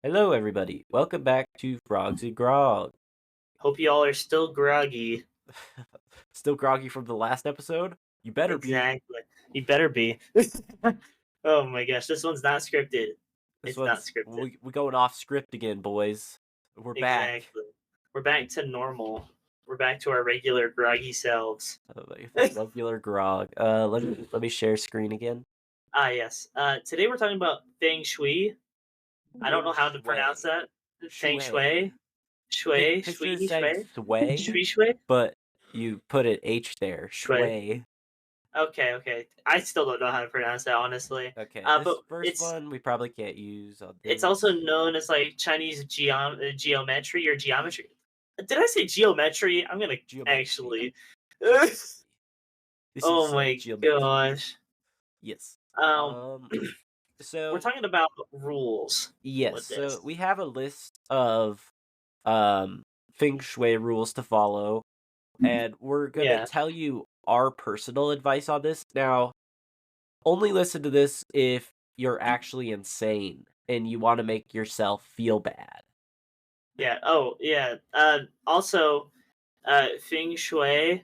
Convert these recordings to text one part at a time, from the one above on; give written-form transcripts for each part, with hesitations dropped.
Hello, everybody. Welcome back to Frogs and Grog. Hope y'all are still groggy. Still groggy from the last episode? You better be. Exactly. You better be. Oh my gosh, this one's not scripted. This It's not one's scripted. we going off script again, boys. We're back. Exactly. We're back to normal. We're back to our regular groggy selves. Regular grog. Let me share screen again. Yes. Today we're talking about Feng Shui. I don't know Feng how to pronounce Shui. that. Feng Shui. Shui. Shui. Picture Shui. saying Shui. sway, Shui. Shui. but you put an H there. Shui. Shui. Okay. I still don't know how to pronounce that honestly. Okay, But this first one we probably can't use on it's this. also known as like Chinese geometry or geometry. Did I say geometry? I'm gonna Geometry. actually. Geometry. This Oh is my geometry. gosh. Yes. Um, Um. we're So talking about rules yes, with so this. we have a list of um feng shui rules to follow, and we're gonna Yeah, tell you our personal advice on this. Now, only listen to this if you're actually insane and you want to make yourself feel bad. yeah. Oh, yeah. Also, feng shui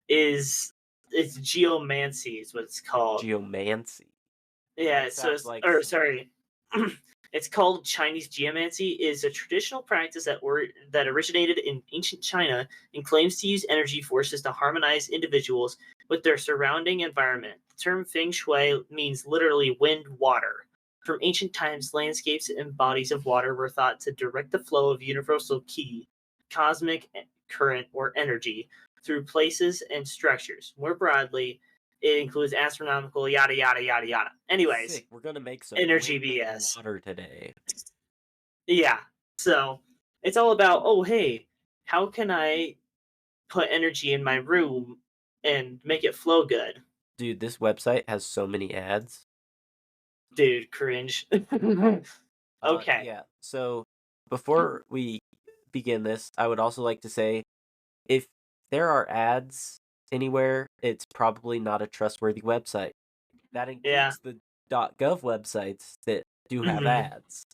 is it's geomancy is what it's called. Geomancy. Yeah, That so sounds it's like or some. sorry. It's called Chinese geomancy is a traditional practice that originated in ancient China and claims to use energy forces to harmonize individuals with their surrounding environment. The term feng shui means literally wind water. From ancient times, landscapes and bodies of water were thought to direct the flow of universal qi, cosmic current or energy, through places and structures. More broadly, it includes astronomical yada yada yada yada. Anyways, Sick. We're gonna make some energy wind and BS. water today. Yeah. So it's all about, oh, hey, how can I put energy in my room and make it flow good? Dude, this website has so many ads. Dude, cringe. Okay. Yeah. So before we begin this, I would also like to say if there are ads anywhere, it's probably not a trustworthy website. That Yeah. includes the .gov websites that do have hmm ads.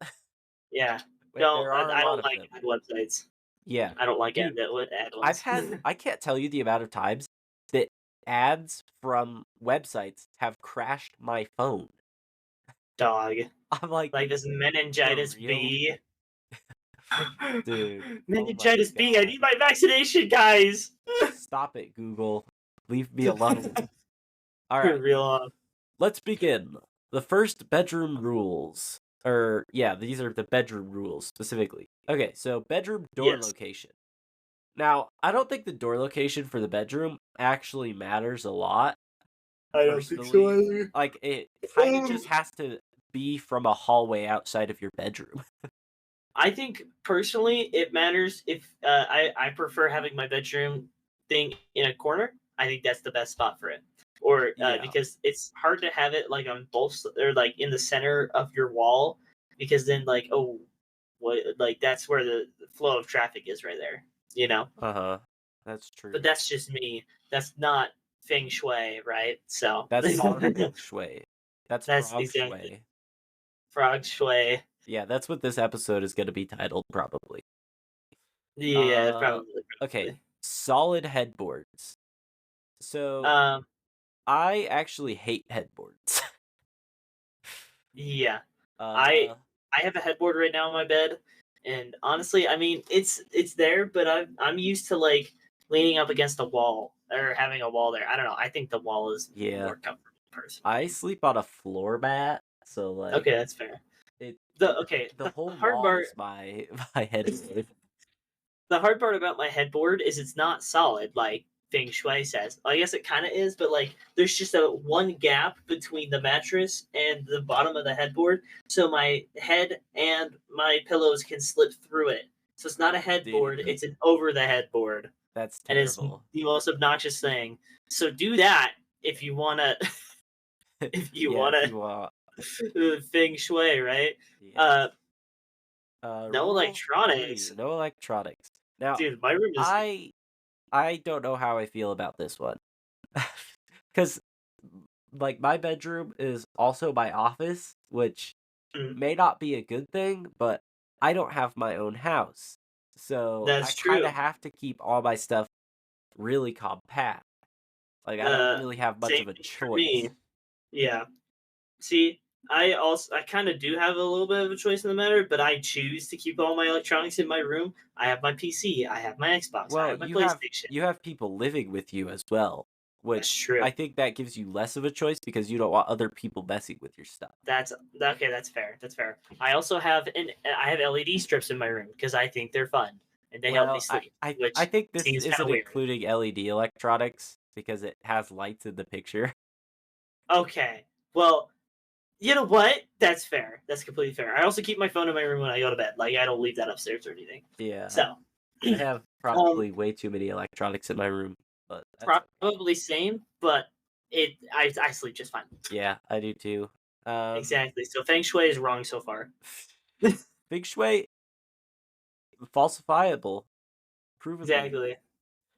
Yeah. But there are a I lot don't of like them. ad websites. Yeah. I don't like Dude, ad ones. I can't tell you the amount of times that ads from websites have crashed my phone. Dog. I'm like, Like this for meningitis real? B. Dude, oh my Meningitis B. I god. need my vaccination, guys. Stop it, Google. Leave me alone. All For right, real. let's begin. The first bedroom rules. Or, yeah, these are the bedroom rules specifically. Okay, so bedroom door Yes. location. Now, I don't think the door location for the bedroom actually matters a lot, I don't think so personally. either. Like, it kind of just has to be from a hallway outside of your bedroom. I think personally, it matters if I prefer having my bedroom thing in a corner. I think that's the best spot for it, or Yeah. because it's hard to have it like on or like in the center of your wall, because then like oh, what like that's where the flow of traffic is right there, you know. Uh-huh. That's But true. that's just me. That's not feng shui, right? So That's not feng shui. That's that's frog exactly shui. frog shui. Yeah, that's what this episode is going to be titled, probably. Yeah, Uh, probably, okay. probably. Solid headboards. So, Um, I actually hate headboards. yeah. I uh, I have a headboard right now on my bed, and honestly, I mean, it's there, but I'm used to like leaning up against a wall or having a wall there. I don't know. I think the wall is yeah. more comfortable I personally. sleep on a floor mat, so like Okay, that's fair. it The the whole hard wall part is my my headboard. the hard part about my headboard is it's not solid like Feng Shui says. I guess it kind of is, but like there's just a one gap between the mattress and the bottom of the headboard, so my head and my pillows can slip through it. So it's not a headboard; Dude, it's an over the headboard, that's and it's terrible. the most obnoxious thing. So do that if you wanna, if you Yeah, if wanna you want. Feng Shui, right? Yes. Uh, no Rule 3, electronics, no electronics. Now, dude. My room is I I don't know how I feel about this one. Cuz like my bedroom is also my office, which mm, may not be a good thing, but I don't have my own house. So I That's kind of true. have to keep all my stuff really compact. Like I don't Uh, really have much Same of a thing for me. choice. Yeah. See, I kind of do have a little bit of a choice in the matter, but I choose to keep all my electronics in my room. I have my PC, I have my Xbox, I Well, have my PlayStation. you have people living with you as well, That's which true. I think that gives you less of a choice because you don't want other people messing with your stuff. That's okay. That's fair. That's fair. I also have I have LED strips in my room because I think they're fun and they help me Well, sleep, I which think this seems kind isn't of weird. including LED electronics because it has lights in the picture. Okay. Well, you know what? That's fair. That's completely fair. I also keep my phone in my room when I go to bed. Like I don't leave that upstairs or anything. Yeah, So, I have um, probably way too many electronics in my room, but that's okay. probably same, but I sleep just fine. Yeah, I do too. Um, Exactly. So feng shui is wrong so far. Big Shui, falsifiable, provably. Exactly.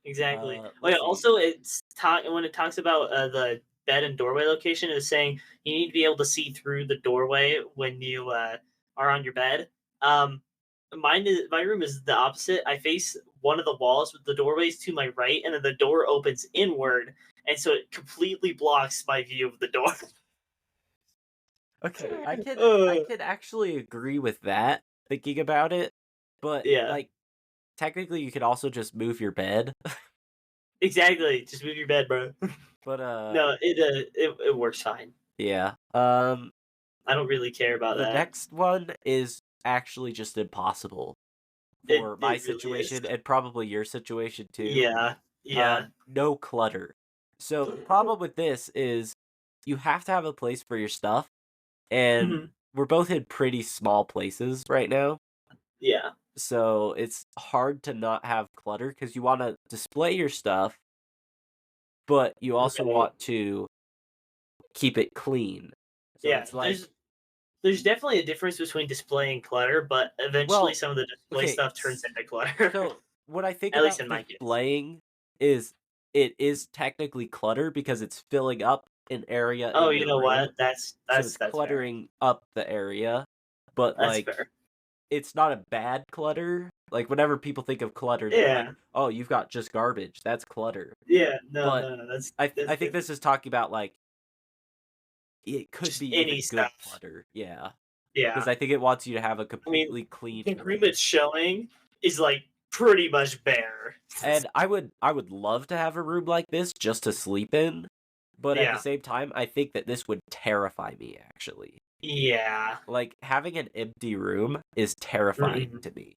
Exactly. Oh yeah. Let's see. Also, when it talks about the bed and doorway location, is saying you need to be able to see through the doorway when you are on your bed. Um, my room is the opposite. I face one of the walls with the doorways to my right, and then the door opens inward, and so it completely blocks my view of the door. Okay, I uh, could actually agree with that, thinking about it, but yeah. like technically you could also just move your bed. Exactly. Just move your bed, bro. But No, it works fine. yeah. I don't really care about The that. next one is actually just impossible It for my it really is. situation and probably your situation too. Yeah. Yeah. No clutter. So the problem with this is you have to have a place for your stuff, and Mhm. we're both in pretty small places right now. Yeah. So it's hard to not have clutter because you want to display your stuff, but you also Right. want to keep it clean. So Yeah. it's like, There's definitely a difference between display and clutter, but eventually well, some of the display okay, stuff turns into clutter. so what I think At least about in my case. displaying is it is technically clutter because it's filling up an area Oh, in you your know room. what? So it's That's fair. cluttering up the area, but That's like fair. it's not a bad clutter. Like whenever people think of clutter, they're like, Yeah. "Oh, you've got just garbage. That's clutter." Yeah. No, But no, no. I That's think good. this is talking about like it could Just be any even good stuff. clutter. Yeah. Because Yeah. I think it wants you to have a I mean, completely clean the room room. it's showing is like pretty much bare. And I would love to have a room like this just to sleep in, but at the Yeah. same time, I think that this would terrify me actually. Yeah. Like having an empty room is terrifying Mm-mm. to me.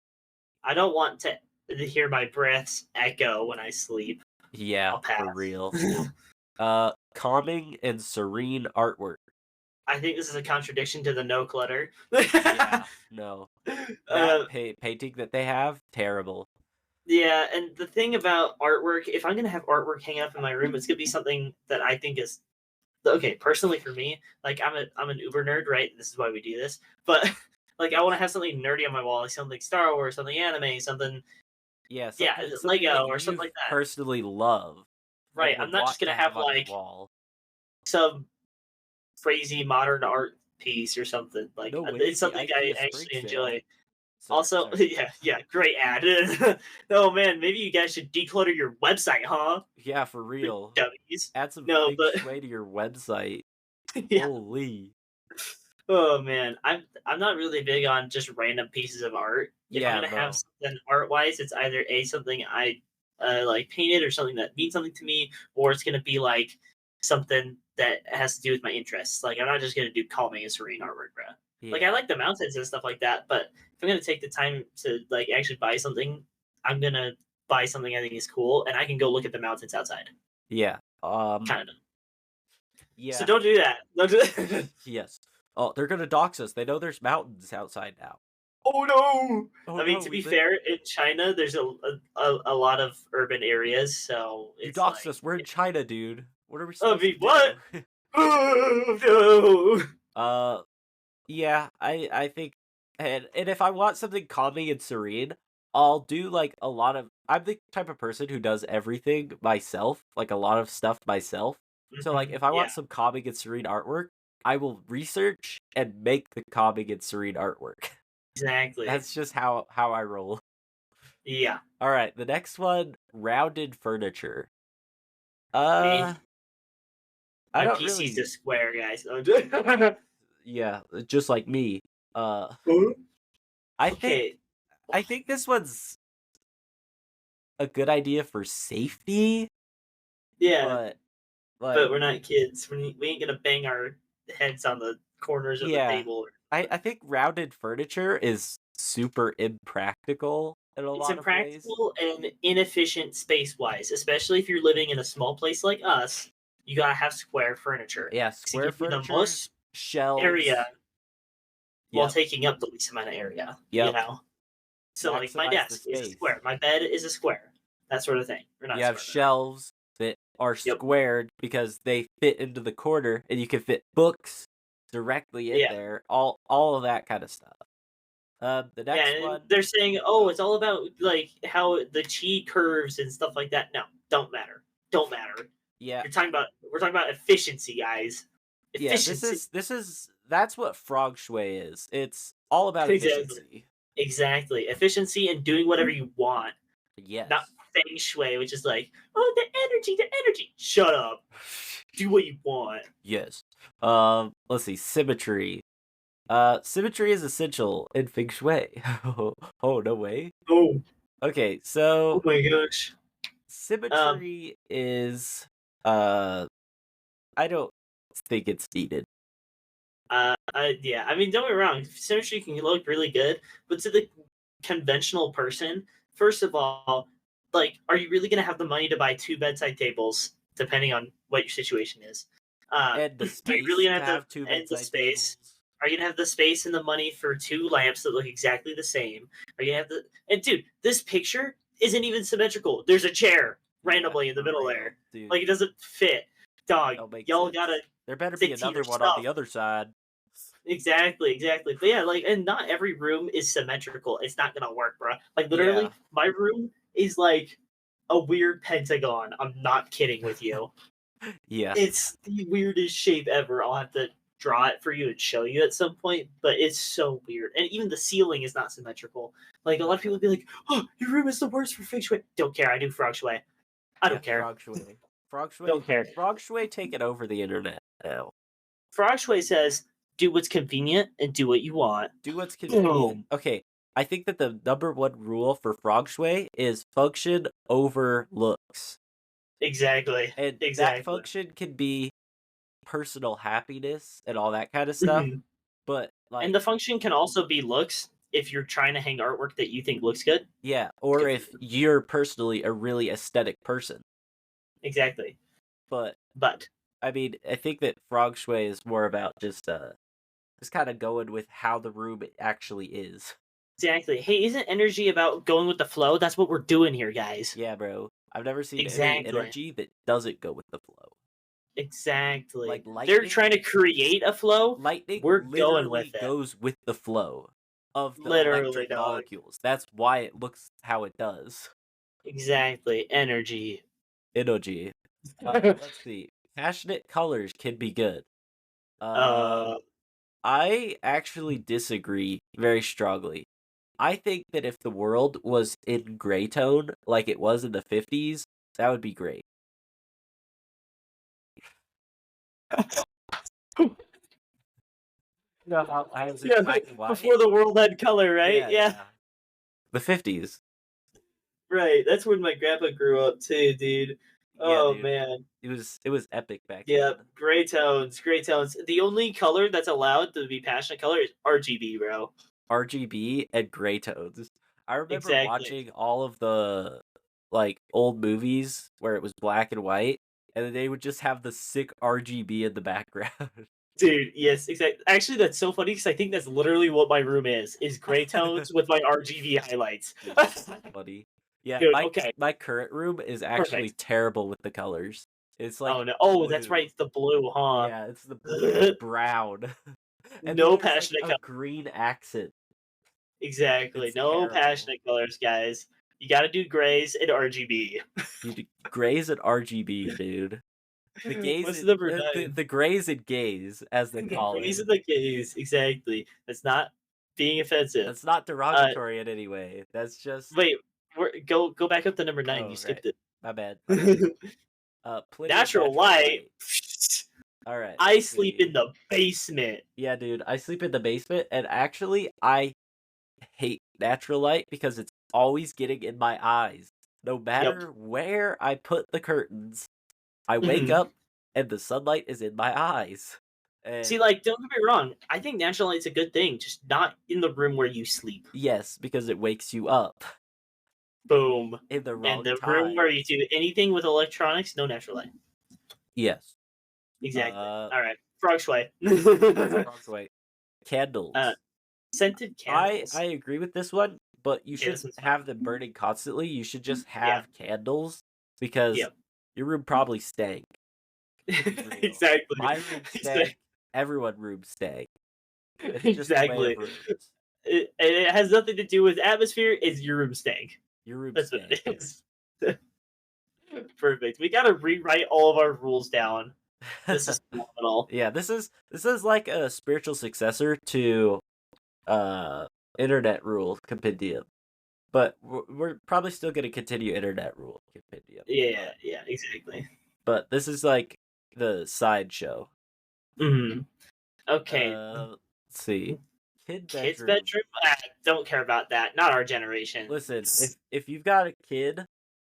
I don't want to hear my breaths echo when I sleep. Yeah, I'll for pass. real. Calming and serene artwork. I think this is a contradiction to the no clutter. Yeah, no. That uh, painting that they have, terrible. yeah, and the thing about artwork, if I'm gonna have artwork hang up in my room, it's gonna be something that I think is okay. Personally, for me, like I'm an Uber nerd, right? This is why we do this. But like, I want to Yes. have something nerdy on my wall, like something Star Wars, something anime, something Yeah, yeah, something that Lego or you something like that. personally love Right. and I'm would not just want gonna to have have on your like wall. some crazy modern art piece or something. Like No way, it's the something I IKEA spring actually sale. enjoy. Also, Sorry. yeah, yeah, great ad. Oh man, maybe you guys should declutter your website, huh? Yeah, for real. Dummies. Add some No, feng but shui to your website. yeah. Holy. Oh man, I'm not really big on just random pieces of art. If I'm Yeah, gonna have no. something art wise, it's either something I like painted or something that means something to me, or it's gonna be like something that has to do with my interests. Like I'm not just gonna do calming and serene artwork, bro. Like I Yeah. like the mountains and stuff like that, but if I'm gonna take the time to like actually buy something, I'm gonna buy something I think is cool, and I can go look at the mountains outside. Yeah. Kind of. So Yeah. don't do that. Don't do that. Yes. Oh, they're gonna dox us. They know there's mountains outside now. Oh no! Oh I mean, no, to we be live. fair, in China, there's a lot of urban areas, so You it's doxed like, us. We're in China, dude. What are we I supposed mean, to what? do? Oh no! uh, yeah. I think, and if I want something calming and serene, I'll do like a lot of. I'm the type of person who does everything myself, like a lot of stuff myself. So like, if I Yeah, want some calming and serene artwork, I will research and make the calming and serene artwork. Exactly. That's just how I roll. Yeah. All right, the next one, rounded furniture. Eh. Uh, I My don't PC's a really. square, guys. Yeah, just like me. Uh, I think Okay. I think this one's a good idea for safety, Yeah, but but like, we're not kids. We ain't gonna bang our heads on the corners of the yeah, table. I think rounded furniture is super impractical in a It's lot of ways. impractical and inefficient space wise, especially if you're living in a small place like us. You gotta have square furniture Yeah, to square give you the furnitures, most area shelves. while Yep, taking up the least amount of area. You yep. know, so like my Maximize the desk is a space. square, my bed is a square, that sort of thing. We're You not have square though. shelves that are Yep. squared because they fit into the corner, and you can fit books directly in Yeah. there. All of that kind of stuff. The Yeah, next and one. they're saying, "Oh, Oh, it's all about like how the chi curves and stuff like that." No, don't matter. Don't matter. yeah, We're talking about efficiency, guys. yeah. This Efficiency. is this is that's what frog shui is. It's all about Exactly. efficiency. Exactly. Efficiency and doing whatever you want, not Yes. feng shui, which is like, "Oh, the energy, the energy." Shut up. Do what you want. Yes. Let's see. Symmetry. Symmetry is essential in feng shui. Oh, no way. Oh, Okay, oh so my gosh. Um, symmetry is uh I don't think it's needed. yeah. I mean, don't get me wrong. Symmetry can look really good, but to the conventional person, first of all, like, are you really going to have the money to buy two bedside tables, depending on what your situation is? And the Are you really space going to to have have two and the bedside space? tables. Are you gonna have the space and the money for two lamps that look exactly the same? Are you gonna have the and dude, this picture isn't even symmetrical. There's a chair Yeah, randomly in the for middle real, there. dude. Like it doesn't fit. Dog, Don't make y'all gotta sense. There better be stick to your another one on stuff. the other side. Exactly, exactly. But yeah, like, and not every room is symmetrical. It's not gonna work, bro. Like, Yeah. literally, my room is like a weird pentagon. I'm not kidding with you. Yeah. It's the weirdest shape ever. I'll have to draw it for you and show you at some point, but it's so weird. And even the ceiling is not symmetrical. Like, a lot of people be like, "Oh, your room is the worst for feng shui." Don't care. I do frog shui. I Yeah, don't care. frog shui. Frog shui Don't care. frog shui taking over the internet now. Frog shui says, "Do what's convenient and do what you want." Do what's convenient. Boom. Okay, I think that the number one rule for frog shui is function over looks. Exactly. And that Exactly. function can be personal happiness and all that kind of stuff, Mhm. but And like, the function can also be looks if you're trying to hang artwork that you think looks good. yeah, It's or good for if you. you're personally a really aesthetic person. Exactly. But But I mean, I think that frog shui is more about just kind of going with how the room actually is. exactly. Hey, isn't energy about going with the flow? That's what we're doing here, guys. Yeah, bro. I've never seen any Exactly. energy that doesn't go with the flow. Exactly. Like They're trying to create a flow. lightning We're going with literally it. goes with the flow of the Literally, electric dog. molecules. That's why it looks how it does. Exactly. Energy. Energy. Let's see. Passionate colors can be good. uh, I actually disagree very strongly. I think that if the world was in gray tone like it was in the 50s, that would be great. No, I was yeah, black and white. before the world had color, right? Yeah, Yeah. yeah. The 50s. Right. That's when my grandpa grew up too, dude. Yeah, Oh dude. man. It was epic back Yeah, then. gray tones, gray tones. The only color that's allowed to be passionate color is RGB, bro. RGB and gray tones. I remember Exactly. watching all of the like old movies where it was black and white, and then they would just have the sick RGB in the background. Dude, yes, exactly. Actually, that's so funny because I think that's literally what my room is gray tones with my RGB highlights. Dude, that's so funny. Yeah, Dude, my okay, my current room is actually perfect. terrible with the colors. It's like Oh no, oh, that's right, blue. it's the blue, huh? Yeah, it's the blue and brown. And then No there's like passionate a color. green accent. Exactly, It's no terrible. passionate colors, guys. You got to do grays and RGB. Dude, grays and RGB, dude. The gays What's and number the nine? the grays and gays, as they The call grays it. and the gays, exactly. That's not. being offensive. That's not Uh, derogatory in any way. That's just wait, go back up to number 9. You oh right. skipped it. My bad. My bad. Plenty of Natural natural light. light. All right. I Let's sleep in see. the basement. Yeah, dude. I sleep in the basement, and actually, I hate natural light because it's always getting in my eyes. No Yep. matter where I put the curtains, I wake Mhm. up and the sunlight is in my eyes. See, And like, don't get me wrong. I think natural light's a good thing, just not in the room where you sleep. yes, because it wakes you up Boom. in the And wrong the room where you times. do anything with electronics, no natural light. Yes. Exactly. Uh, All right. Frog Shui. Frog's way. uh, Candles. scented I candles. agree with this one, but you Yeah, this shouldn't one's have them fine. burning constantly. You should just Yeah. have candles because Yeah. your room probably stank. To be real. Exactly. My room Exactly. stank. Everyone room stank. It's just the way of Exactly. rooms. It has nothing to do with atmosphere. It's your room stank. Your room That's what stank. it is. Perfect. We gotta rewrite all of our rules down. This is phenomenal. Yeah, this is like a spiritual successor to uh Internet Rule Compendium. But we're probably still going to continue Internet Rule Compendium. Yeah, yeah, exactly. But this is like the sideshow. Hmm. Okay, Let's see. Kid kids' bedroom. bedroom. I don't care about that. Not our generation. Listen, if you've got a kid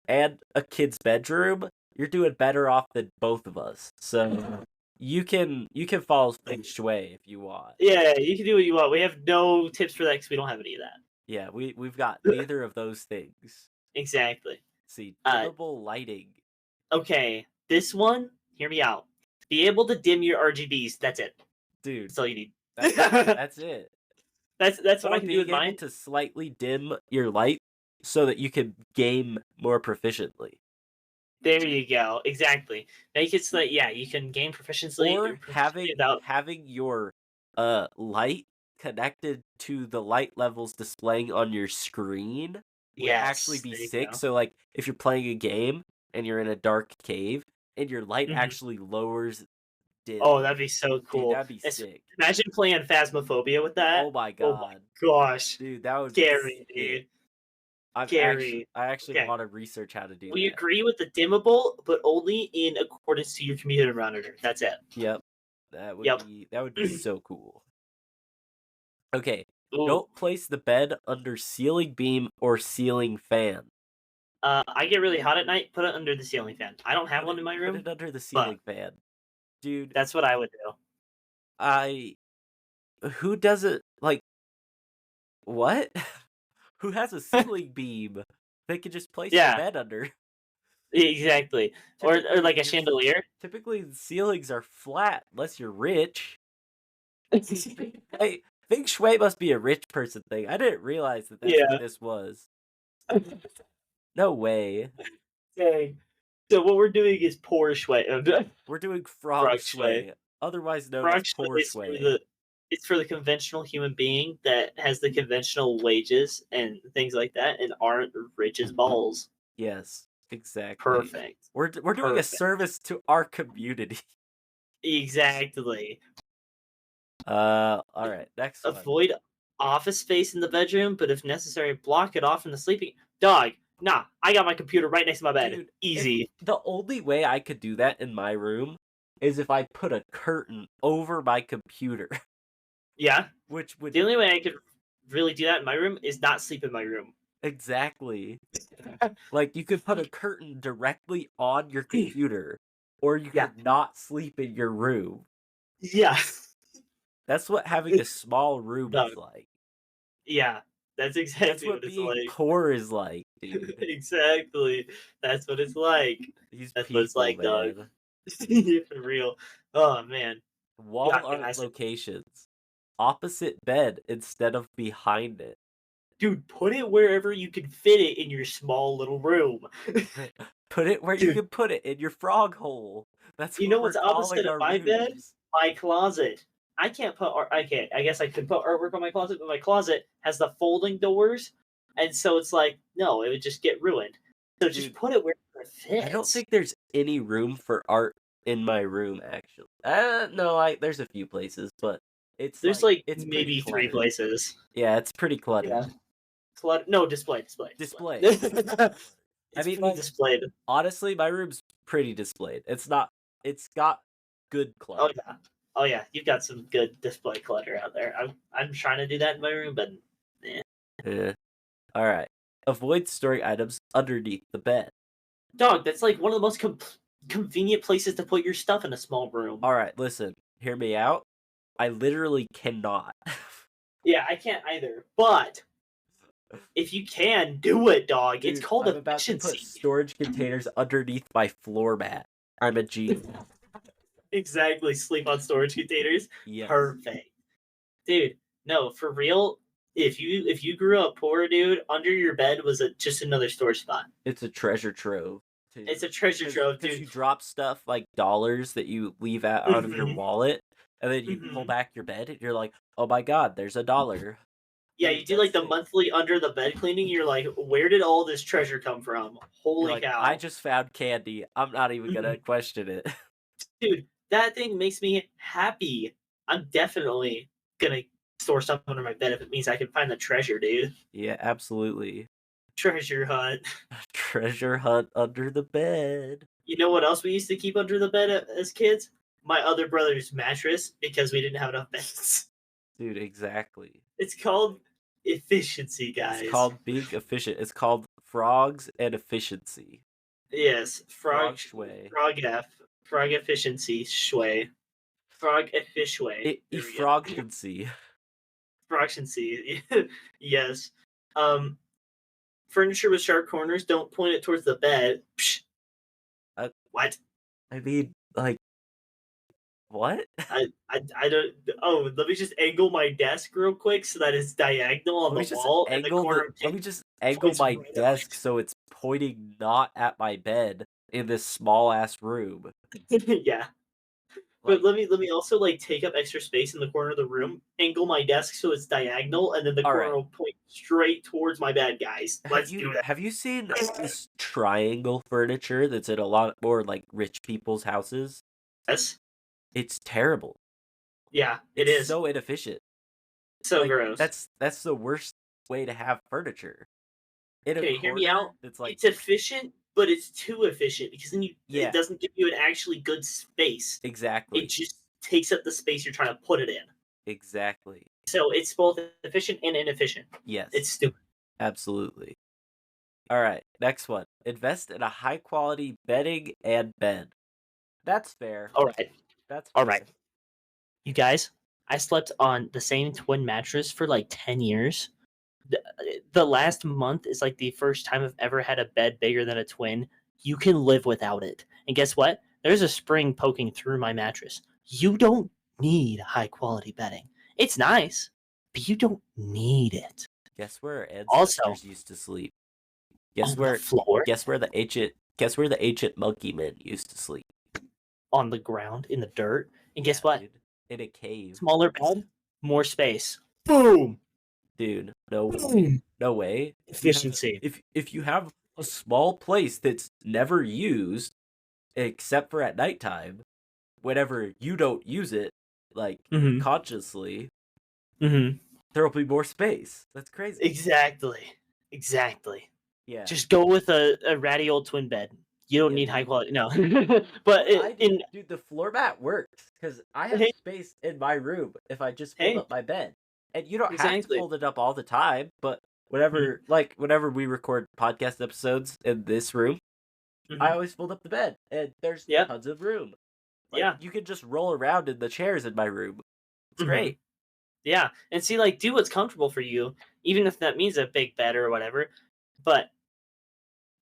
and a kid's bedroom, you're doing better off than both of us. So you can follow feng shui if you want. Yeah, you can do what you want. We have no tips for that because we don't have any of that. Yeah, we've got neither of those things. Exactly. See, Uh, dimmable lighting. okay, this one. Hear me out. Be able to dim your RGBs. That's it. Dude, That's all you need. that's that's it. That's what I Or can do with being able mine. to slightly dim your light so that you can game more proficiently. There you go. Exactly. Make it so that yeah, you can gain Or proficiently having without. having your light connected to the light levels displaying on your screen would actually Yes. be There you sick. go. So like if you're playing a game and you're in a dark cave and your light Mhm. actually lowers Oh, dim, that'd be so dude, cool. that'd be sick. Imagine playing Phasmophobia with that. Oh my Oh my god. gosh. Dude, that would be Scary, sick. dude. Scary. I actually Okay. want to research how to do We that. agree with the dimmable, but only in accordance to your computer monitor. That's it. Yep. That would Yep. be so cool. Okay. Ooh. Don't place the bed under ceiling beam or ceiling fan. I get really hot at night. Put it under the ceiling fan. I don't have one in my Put room, it under the but ceiling fan. Dude, that's what I would do. I who does it like what? Who has a ceiling beam they can just place the Yeah, bed under? exactly. Or Typically like a your chandelier. typically the ceilings are flat unless you're rich. Hey, feng shui must be a rich person thing. I didn't realize that that's what Yeah. this was. No way. Dang. So what we're doing is poor shui. We're doing frog Frog shui. shui, otherwise known as Frog shui poor is for shui. the it's for the conventional human being that has the conventional wages and things like that and aren't rich as balls. Yes, exactly. Perfect. We're doing a Perfect. service to our community. Exactly. All right, next one. Avoid office space in the bedroom, but if necessary, block it off in the sleeping. Dog, nah, I got my computer right next to my bed. Dude, if Easy. the only way I could do that in my room is if I put a curtain over my computer, Yeah. which would The only way I could really do that in my room is not sleep in my room. exactly like you could put a curtain directly on your computer, or you Yeah. could not sleep in your room. Yeah. That's what having a small room No. is like. Yeah. That's That's exactly what what it's being like. poor is like, dude. Exactly. That's what it's like. These That's what it's people, like, dog. man. For real. Oh man. Wall Yeah, art guys. locations. Opposite bed instead of behind it. Dude, put it wherever you can fit it in your small little room. Put it where you Dude, can put it in your frog hole. That's you what know we're what's calling opposite of our my bed? rooms. My closet. I can't put art. I can't. I guess I could put artwork on my closet, but my closet has the folding doors, and so it's like no, it would just get ruined. So just Dude, put it wherever it I don't fits. think there's any room for art in my room actually. No, there's a few places, but There's like it's pretty maybe three cluttered. places. Yeah, it's pretty cluttered. Yeah. No, display. Display. I It's mean, pretty like, displayed. honestly, my room's pretty displayed. It's got good Oh clutter. yeah. Oh yeah, you've got some good display clutter out there. I'm trying to do that in my room, but eh. Eh. All right. Avoid storing items underneath the bed. Dog, that's like one of the most convenient places to put your stuff in a small room. All right, listen, hear me out. I literally cannot. Yeah, I can't either. But if you can, do it, dog. It's Dude, called I'm about to put efficiency. storage containers underneath my floor mat. I'm a genius. Exactly. Sleep on storage containers. Yes. Perfect. Dude, no, for real. If you grew up poor, dude, under your bed was just another storage spot. It's a treasure trove. Too. It's a treasure trove, Because dude. you drop stuff like dollars that you leave out of your Mhm. wallet, and then you pull Mhm. back your bed, and you're like, oh my god, there's $1. Yeah, Dude, you do like that's the it. monthly under the bed cleaning. You're like, where did all this treasure come from? You're Holy like, cow. I just found candy. I'm not even gonna Mhm. question it. Dude, that thing makes me happy. I'm definitely gonna store stuff under my bed if it means I can find the treasure, dude. Yeah, absolutely. Treasure hunt. Treasure hunt under the bed. You know what else we used to keep under the bed as kids? My other brother's mattress because we didn't have enough beds. Dude, exactly. It's called efficiency, It's guys. called being efficient. It's called frogs and efficiency. Yes, Frog Shui. frog efficiency, Shui, frog efficiency. There we go. Efficiency. Efficiency. Yes. Um, furniture with sharp corners. Don't point it towards the bed. Psh, Uh, what? I mean, like, what? I don't. Oh, let me just angle my desk real quick so that it's diagonal on the wall, and the corner Let me just angle points my right at desk so it's pointing not at my bed in this small ass room. Yeah. But Like, let me also like take up extra space in the corner of the room, angle my desk so it's diagonal, and then the all corner right. will point straight towards my bed, guys. Let's do that. Have you seen this triangle furniture that's in a lot more like rich people's houses? Yes. It's terrible. Yeah, it It's is. so inefficient. So Like gross. that's the worst way to have furniture. In a Okay, hear me out. corner that's like It's efficient, but it's too efficient because then it yeah, doesn't give you an actually good space. It exactly. just takes up the space you're trying to put it in. Exactly. So it's both efficient and inefficient. Yes. It's stupid. Absolutely. All right, next one. Invest in a high quality bedding and bed. That's fair. All right. That's All fair. right. You guys, I slept on the same twin mattress for like 10 years. The last month is like the first time I've ever had a bed bigger than a twin. You can live without it. And guess what? There's a spring poking through my mattress. You don't need high quality bedding. It's nice, but you don't need it. Guess where our Also, ancestors used to sleep? on the floor, Guess where the ancient monkey men used to sleep? on the ground, in the dirt. And Yeah, guess what? dude. In a cave. Smaller bed, more space. Boom! Dude, no way. Boom! No way. Efficiency. If you have a small place that's never used except for at nighttime, whenever you don't use it, like Mm-hmm. consciously, Mm-hmm. there will be more space. That's crazy. Exactly. Yeah. Just go with a ratty old twin bed. You don't Yeah, need dude. high quality. No, but Dude, the floor mat works because I have hey, space in my room if I just fold hey, up my bed, and you don't have to exactly. fold it up all the time. But Mhm, whenever we record podcast episodes in this room, I mhm. always fold up the bed, and there's Yep. tons of room. Like Yeah. you can just roll around in the chairs in my room. It's Mhm. great. Yeah. And see, like, do what's comfortable for you, even if that means a big bed or whatever. But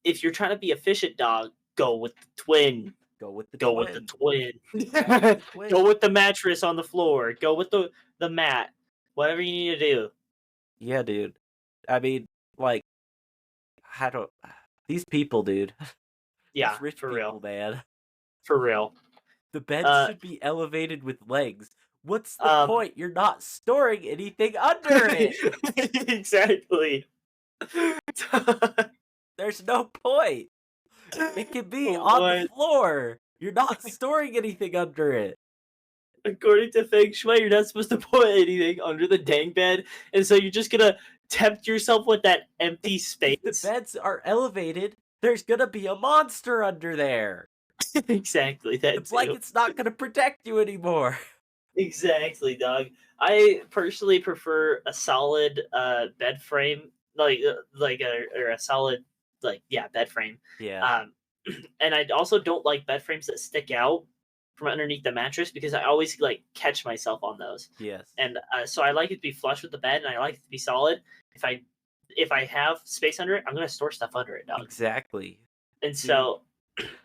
if you're trying to be efficient, dog, go with the twin. Go with the Go with the twin. twin. Go with the twin. Go with the mattress on the floor. Go with the mat. Whatever you need to do. Yeah, dude. I mean, like, I don't. These people, dude. Yeah, These rich for people, real. man. For real. The bed Uh, should be elevated with legs. What's the um, point? You're not storing anything under it. exactly. There's no point. It can be on the What? floor. You're not storing anything under it. according to Feng Shui, you're not supposed to put anything under the dang bed, and so you're just gonna tempt yourself with that empty If the space. beds are elevated, there's gonna be a monster under there. Exactly The that too. blanket's not gonna protect you anymore. Exactly, dog. I personally prefer a solid bed frame, like a or a solid bed frame. Yeah. Um, and I also don't like bed frames that stick out from underneath the mattress because I always like catch myself on those. Yes. And so I like it to be flush with the bed, and I like it to be solid. If I if I have space under it, I'm gonna store stuff under it, dog. Exactly. And Dude, so,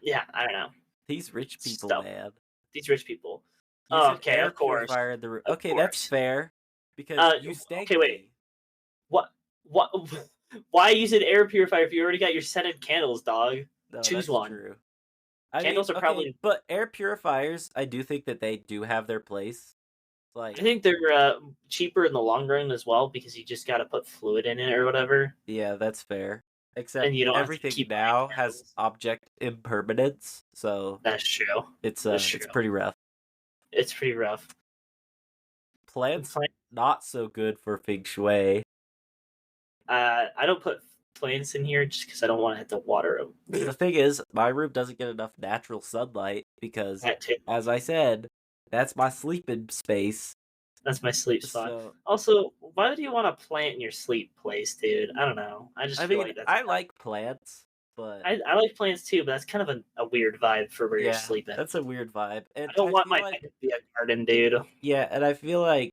yeah, I don't know these rich people, stuff. man. These rich people. Use Oh, an okay, air of course, purifier in the room. of Okay, that's course. fair. Because Uh, you okay, wait. stanky. What? What? Why use an air purifier if you already got your scented candles, dog? No, Choose that's one. true. I mean, Candles are okay, probably. but air purifiers, I do think that they do have their place. I Like, think they're cheaper in the long run as well because you just got to put fluid in it or whatever, yeah, that's fair. Except and you don't have to everything keep buying now has candles. object impermanence, so That's true. That's it's true. pretty rough. It's pretty rough. Plants Plant, not so good for feng shui. I don't put plants in here just because I don't want to have to water The them. thing is, my room doesn't get enough natural sunlight because, That too. as I said, that's my sleeping space. That's my sleep spot. So, Also, why would you want to plant in your sleep place, dude? I don't know. I just I feel mean, like that's. I like plants, but I like plants too, but that's kind of a weird vibe for where you're yeah, sleeping. that's a weird vibe. And I don't I want feel my like, bed to be a garden, dude. yeah, and I feel like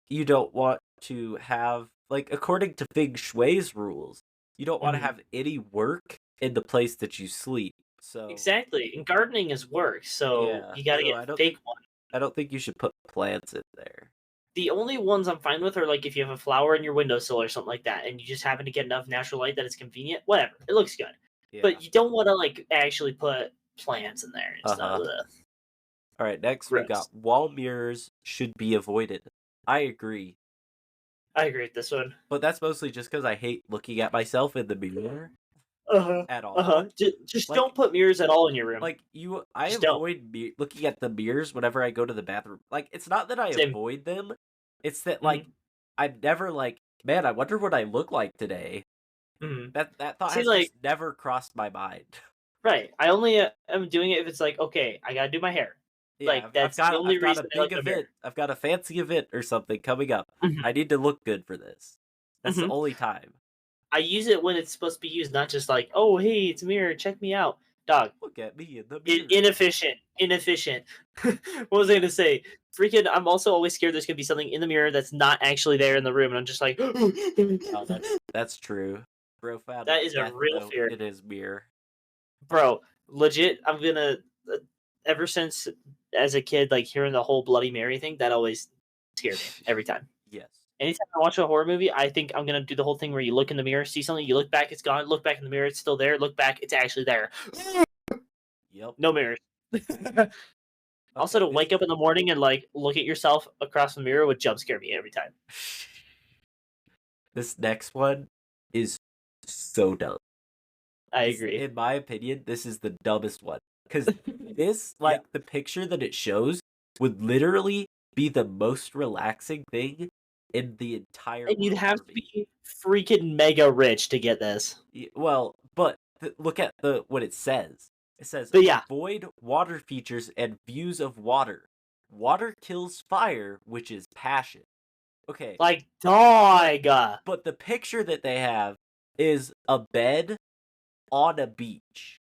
you don't want to have, like, according to feng shui's rules, you don't want to Mhm. have any work in the place that you sleep. So, Exactly. And gardening is work, so yeah, you got to so get fake one. I don't think you should put plants in there. The only ones I'm fine with are like if you have a flower in your windowsill or something like that, and you just happen to get enough natural light that it's convenient. Whatever, it looks good, Yeah. but you don't want to like actually put plants in there and stuff. Uh-huh. Ugh. All right, next we Gross. got wall mirrors should be avoided. I agree, I agree with this one. but that's mostly just because I hate looking at myself in the mirror Uh huh. at Uh huh. all. Just Like, don't put mirrors at all in your room. I Just don't. avoid looking at the mirrors whenever I go to the bathroom. Like, it's not that I Same. avoid them; it's that Hmm. I'm never like, man, I wonder what I look like today. Hmm. That thought See, has just like, never crossed my mind. right. I only am doing it if it's like, okay, I gotta do my hair. Yeah, Like, that's the only I've got a reason I big look in the mirror. event. I've got a fancy event or something coming up. Hmm. I need to look good for this. That's the Hmm. only time. I use it when it's supposed to be used, not just like, oh, hey, it's a mirror, check me out. Dog, Look at me in the mirror. inefficient. Inefficient. What was I gonna say? Freaking, I'm also always scared there's gonna be something in the mirror that's not actually there in the room, and I'm just like, Oh, that's true. Bro found a that is a death real note fear. in his mirror. Bro, legit, I'm gonna ever since as a kid, like hearing the whole Bloody Mary thing, that always scared me every time. Yes. Anytime I watch a horror movie, I think I'm gonna do the whole thing where you look in the mirror, see something, you look back, it's gone. Look back in the mirror, it's still there. Look back, it's actually there. Yep. No mirrors. Also, Okay, to this wake up in the morning and like look at yourself across the mirror would jump scare me every time. this next one is so dumb. I agree. In my opinion, this is the dumbest one. Because this, Yeah, the picture that it shows would literally be the most relaxing thing in the entire and you'd world have for to me. be freaking mega rich to get this. Well, but look at what it says. It says But yeah, avoid water features and views of water. Water kills fire, which is passion. Okay, like dog. but the picture that they have is a bed on a beach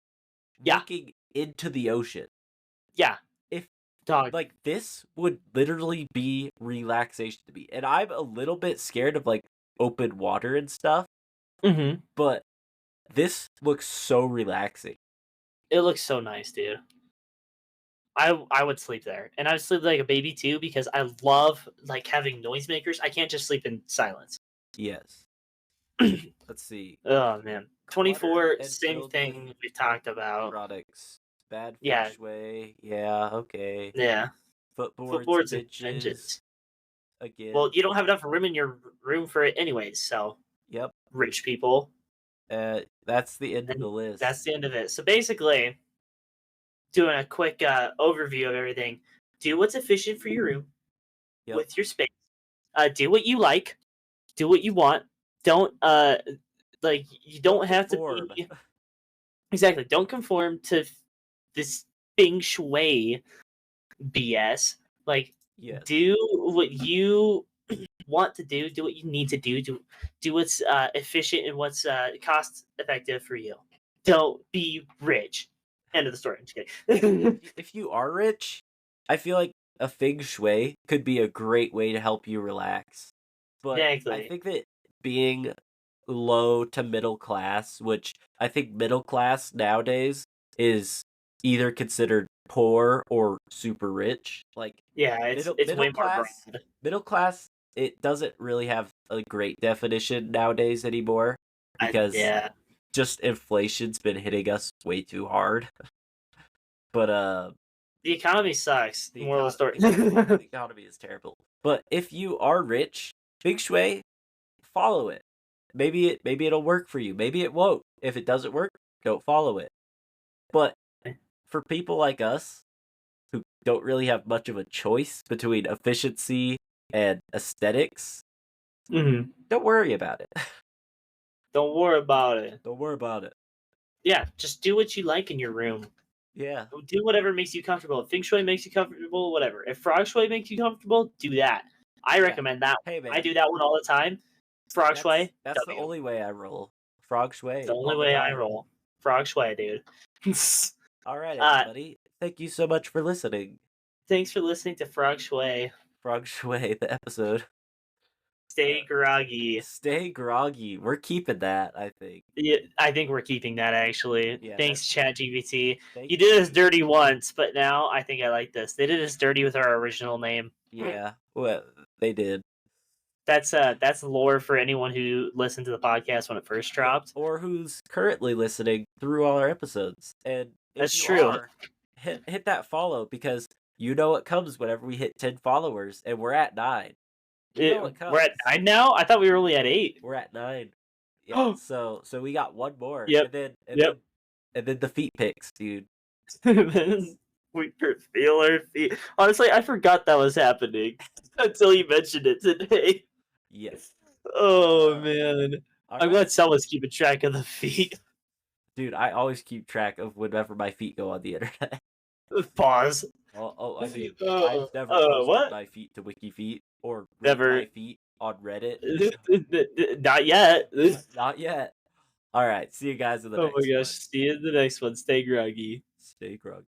Yeah, looking into the ocean. yeah, If dog. this would literally be relaxation to me. And I'm a little bit scared of like open water and stuff, Mm-hmm. but this looks so relaxing. It looks so nice, dude. I would sleep there, and I would sleep like a baby too because I love like having noisemakers. I can't just sleep in silence. Yes. Let's see. Oh man, Clutter 24, and same filled with thing we talked about. products. Bad feng Yeah, shui. Yeah, okay. yeah. Footboards, Footboards and benches. benches. Again. Well, you don't have enough room in your room for it anyways, so Yep. rich people. That's the end of And the list. that's the end of it. So basically, doing a quick overview of everything. do what's efficient for your room Yep. with your space. Do what you like. Do what you want. Don't like you Don't don't have to conform. be exactly. Don't conform to this feng shui BS. Like, Yes. do what you want to do. Do what you need to do. Do what's efficient and what's cost effective for you. Don't be rich. End of the story. I'm just kidding. If you are rich, I feel like a feng shui could be a great way to help you relax. But I Exactly. think that being low to middle class, which I think middle class nowadays is either considered poor or super rich. Like Yeah, middle it's middle way more class, broad. middle class, it doesn't really have a great definition nowadays anymore because Yeah, just inflation's been hitting us way too hard. But the economy sucks. the Moral of the story. economy is terrible. But if you are rich, feng shui, follow it. Maybe it'll work for you. Maybe it won't. If it doesn't work, don't follow it. But for people like us who don't really have much of a choice between efficiency and aesthetics, Mhm. don't worry about it. Don't worry about it. Don't worry about it. Yeah, just do what you like in your room. Yeah. Do whatever makes you comfortable. If feng shui makes you comfortable, whatever. If frog shui makes you comfortable, do that. I Yeah. recommend that. Hey I man, do that one all the time. Frog shui, that's the W. only way I roll. Frog It's shui the only all the way I time. roll. Frog shui, dude. All right, uh, everybody. Thank you so much for listening. thanks for listening to Frog Shui. Frog shui, the episode. Stay groggy. Stay groggy. We're keeping that, I think. Yeah, I think we're keeping that actually. Yeah, Thanks, ChatGPT. thank You did us you. dirty once, but now I think I like this. They did us dirty with our original name. Yeah, well, they did. That's lore for anyone who listened to the podcast when it first dropped. Or who's currently listening through all our episodes. And if That's you true. are, hit that follow because you know what comes whenever we hit 10 followers and we're at 9. You know what We're comes. at 9 now. I thought we were only at 8. We're at 9. Yeah, so we got one more. Yep. And then Yep. the feet pics, dude. We could feel our feet. Honestly, I forgot that was happening until you mentioned it today. Yes. Oh man, All I'm right. glad someone's keeping track of the feet. Dude, I always keep track of whenever my feet go on the internet. Pause. I mean, I've never posted What? my feet to WikiFeet or rate Never. my feet on Reddit. Not yet. Not yet. All right, see you guys in the Oh my next gosh. one. See you in the next one. Stay groggy. Stay groggy.